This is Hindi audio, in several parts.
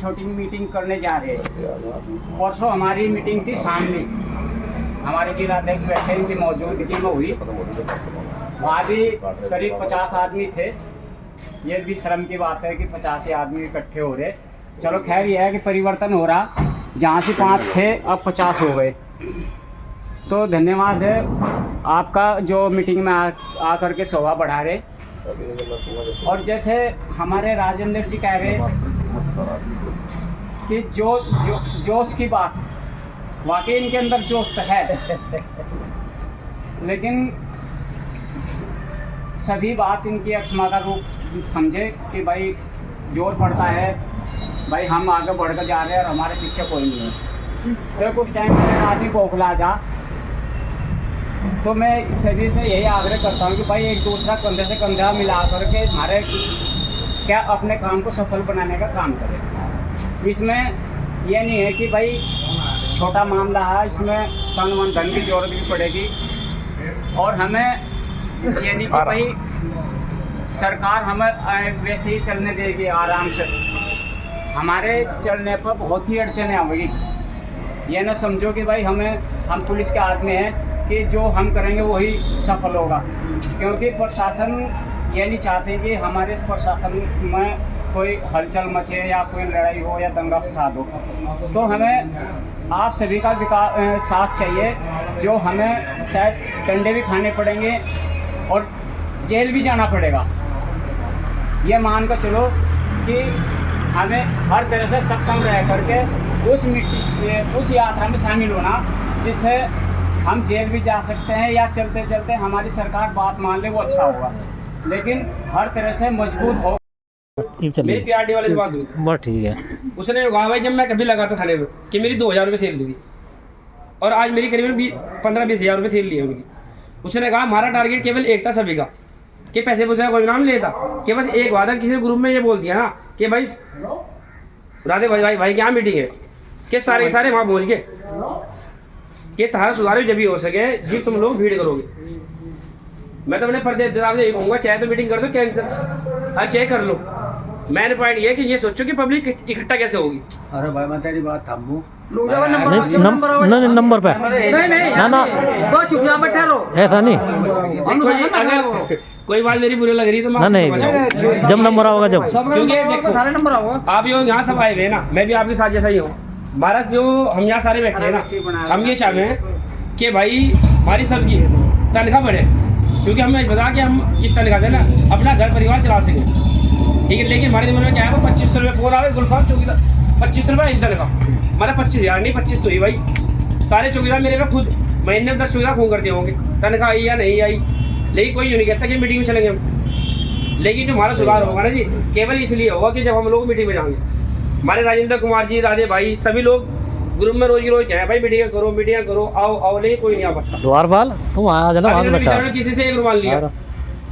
छोटी मीटिंग करने जा रहे हैं। परसों हमारी मीटिंग थी शाम में, हमारे जिलाध्यक्ष बैठे इनकी मौजूदगी में हुई। वहाँ भी करीब 50 आदमी थे। ये भी शर्म की बात है कि 50 आदमी इकट्ठे हो रहे। चलो खैर यह है कि परिवर्तन हो रहा, जहाँ से 5 थे अब 50 हो गए। तो धन्यवाद है आपका जो मीटिंग में आकर के शोभा बढ़ा रहे। और जैसे हमारे राजेंद्र जी कह रहे कि जोश की बात, वाकई इनके अंदर जोश तो है, लेकिन सभी बात इनकी अक्षमा का रूप समझे कि भाई जोर पड़ता है, भाई हम आगे बढ़कर जा रहे हैं और हमारे पीछे कोई नहीं है। तो कुछ टाइम में आदमी को उखला जा, तो मैं सभी से यही आग्रह करता हूँ कि भाई एक दूसरा कंधे से कंधा मिला करके हमारे क्या अपने काम को सफल बनाने का काम करें। इसमें यह नहीं है कि भाई छोटा मामला है, इसमें तन मन धन की जरूरत भी पड़ेगी। और हमें ये नहीं कि भाई सरकार हमें वैसे ही चलने देगी आराम से, हमारे चलने पर बहुत ही अड़चनें आएगी। ये ना समझो कि भाई हम पुलिस के आदमी हैं कि जो हम करेंगे वही सफल होगा, क्योंकि प्रशासन ये नहीं चाहते कि हमारे इस प्रशासन में कोई हलचल मचे या कोई लड़ाई हो या दंगा फसाद हो। तो हमें आप सभी का साथ चाहिए, जो हमें शायद डंडे भी खाने पड़ेंगे और जेल भी जाना पड़ेगा। ये मान कर चलो कि हमें हर तरह से सक्षम रह करके उस यात्रा में शामिल होना, जिससे हम जेल भी जा सकते हैं या चलते चलते हमारी सरकार बात मान ले, वो अच्छा होगा। लेकिन हर तरह से मजबूत हो। मेरी पीआरडी वाले से बात हुई, बस ठीक है। उसने कहा भाई जब मैं कभी लगा था थाने में कि मेरी 2000 रुपये सेल दी और आज मेरी करीबन 15-20 हज़ार रुपये सेल ली है उनकी। उसने कहा हमारा टारगेट केवल एक था सभी का, कि पैसे पूछे कोई नाम लेता, कि बस एक वादा किसी ने ग्रुप में ये बोल दिया ना कि भाई राधे भाई क्या मीटिंग है, कि सारे वहाँ पहुँच गए कि तुम्हारा सुधार भी जब भी हो सके जी तुम लोग भीड़ करोगे। मैं तो अपने पर्दे यही कहूँगा, चाहे तो मीटिंग कर दो कैंसिल, हर चेक कर लो। मैंने पॉइंट ये कि ये सोचो कि पब्लिक इकट्ठा कैसे होगी। अरे भाई मैं तेरी बात थामू नंबर पे नहीं ना तो चुपचाप बैठे रहो, ऐसा नहीं। अगर कोई बात मेरी बुरी लग रही तो ना नहीं, जब नंबर होगा जब, क्योंकि देखो सारे नंबर आओगे आप यहाँ सब आए हुए हैं ना, मैं भी आपके साथ जैसा ही हूँ। हमारा जो हम यहाँ सारे बैठे हैं ना, हम ये चाहते हैं कि भाई हमारी सबकी तनख्वाह बढ़े, क्योंकि हमें बता कि हम इस तनख्वाह से ना अपना घर परिवार चला सकें, ठीक है। लेकिन हमारे दिमाग में क्या है, वो 2500 रुपये फोन आवे गुलफाम चौकीदार, 2500 रुपये इन तनख्वाह, हमारा 25,000 नहीं 25 तो ही भाई। सारे चौकीदार मेरे पे खुद महीने में 10 चौकीदार फोन करते होंगे तनख्वाह आई या नहीं आई, लेकिन कोई यूँ नहीं कहता कि मीटिंग में चलेंगे हम। लेकिन जो हमारा सुधार होगा ना जी, केवल इसलिए होगा कि जब हम लोग मीटिंग में जाएंगे। हमारे राजेंद्र कुमार जी, राधे भाई, सभी लोग ग्रुप में रोज की रोज कहें भाई मीटिंग करो, आओ नहीं, कोई नहीं आ पाता। द्वारपाल तुम आ जाना, किसी से एक रुमाल लिया,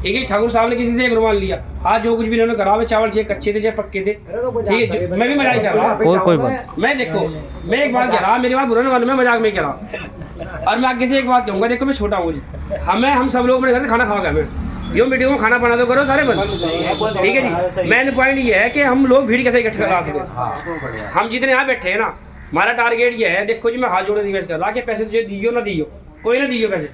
ठीक है, ठाकुर साहब ने किसी से एक रुमाल लिया। आज जो कुछ भी इन्होंने करा, चावल चाहे कच्चे थे चाहे पक्के थे, ठीक है, मैं भी मजाक कर रहा हूँ, कोई बात। मैं देखो मैं एक बात कह रहा, मेरी बात बुरा वाले में मजाक में कह रहा। और मैं आगे से एक बात कहूँगा, देखो मैं छोटा हूँ जी, हम सब लोग अपने घर से खाना खा गए, यो मीटिंग में खाना बना दो करो सारे बंद, ठीक है जी। मेन पॉइंट ये है कि हम लोग भीड़ कैसे इकट्ठा करा सके। हम जितने यहाँ बैठे हैं ना, हमारा टारगेट ये है, देखो जी मैं हाथ जोड़े रिक्वेस्ट कर रहा कि पैसे तुझे दियो ना दियो, कोई ना दियो पैसे,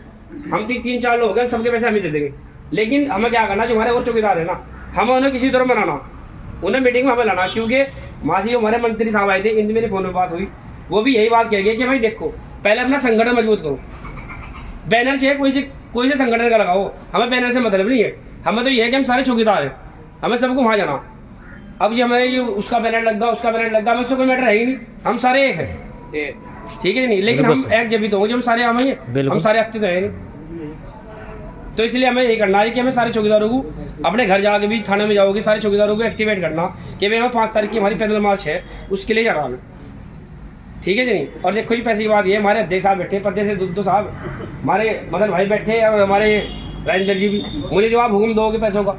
हम 3-4 लोग हैं, सबके पैसे हम ही दे देंगे। लेकिन हमें क्या करना, जो हमारे और चौकीदार है ना, हमें उन्हें किसी तरह बनाना, उन्हें मीटिंग में हमें लाना। क्योंकि वहाँ से जो हमारे मंत्री साहब आए थे, इनसे मेरे फ़ोन में बात हुई, वो भी यही बात कह गए कि भाई देखो पहले अपना संगठन मजबूत करो, बैनर चाहिए कोई से संगठन का लगाओ, हमें बैनर से मतलब नहीं है, हमें तो ये है कि हम सारे चौकीदार हैं, हमें सबको वहाँ जाना। अब ये हमें ये उसका बैनर लग गया, उसका बैनर लग गया, हमें उससे कोई मैटर है ही नहीं, हम सारे एक हैं, ठीक है नहीं। लेकिन हम एक जब भी तो होंगे, हम सारे आएंगे, हम सारे हफ्ते तो है नहीं। तो इसलिए हमें ये करना है कि हमें सारे चौकीदारों को अपने घर जाके भी, थाने में जाओगे, सारे चौकीदारों को एक्टिवेट करना कि भाई हमें 5 तारीख की हमारी पैदल मार्च है, उसके लिए जाना हमें, ठीक है जी नहीं। और देखो जी पैसे की बात ये, हमारे अध्यक्ष साहब बैठे, पर्दे से दुद्दू साहब, हमारे मदन भाई बैठे, और हमारे राजेंद्र जी भी। मुझे जो आप हुक्म दोगे पैसों का,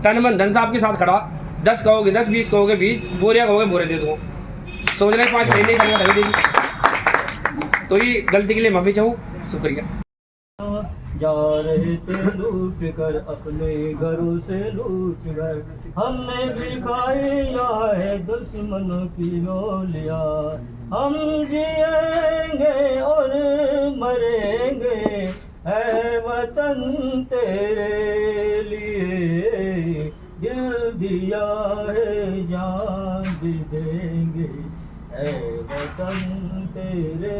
तन मन धन साहब के साथ खड़ा, 10 कहोगे 10, 20 कहोगे 20, बोरिया कहोगे बोरे दे दूँगा, सोच रहे 5 महीने करना देगी। तो ये गलती के लिए माफी चाहूँ, शुक्रिया। जा रहे थे लूट कर अपने घरों से लूट कर, हमने भी खाया है दुश्मनों की गोलियां। हम जिएंगे और मरेंगे है वतन तेरे लिए, दिल दिया है जान भी देंगे है वतन तेरे